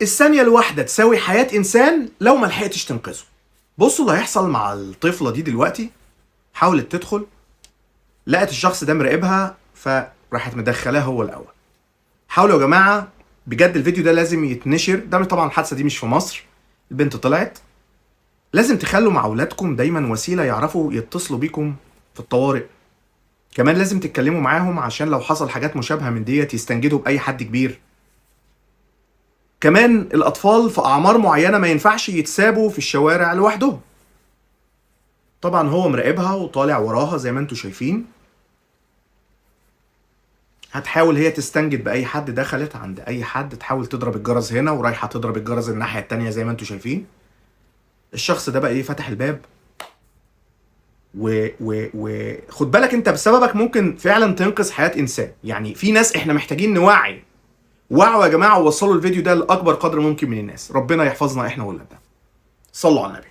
الثانية الواحدة تساوي حياة إنسان لو ما لحقتش تنقذه. بصوا اللي هيحصل مع الطفلة دي دلوقتي. حاولت تدخل، لقت الشخص ده مراقبها فراحت مدخلاه هو الأول. حاولوا يا جماعة بجد، الفيديو ده لازم يتنشر. ده طبعا الحادثة دي مش في مصر، البنت طلعت. لازم تخلوا مع أولادكم دايما وسيلة يعرفوا يتصلوا بيكم في الطوارئ. كمان لازم تتكلموا معاهم عشان لو حصل حاجات مشابهة من ديت يستنجدوا بأي حد كبير. كمان الأطفال في أعمار معينة ما ينفعش يتسابوا في الشوارع لوحدهم. طبعا هو مراقبها وطالع وراها زي ما انتوا شايفين. هتحاول هي تستنجد بأي حد، دخلت عند أي حد تحاول تضرب الجرس هنا ورايحة تضرب الجرس الناحية التانية زي ما انتوا شايفين. الشخص ده بقى ايه، فتح الباب خد بالك انت بسببك ممكن فعلا تنقذ حياة انسان. يعني في ناس احنا محتاجين نوعي. وعوا يا جماعة ووصلوا الفيديو ده لأكبر قدر ممكن من الناس. ربنا يحفظنا احنا وولادنا. صلوا على النبي.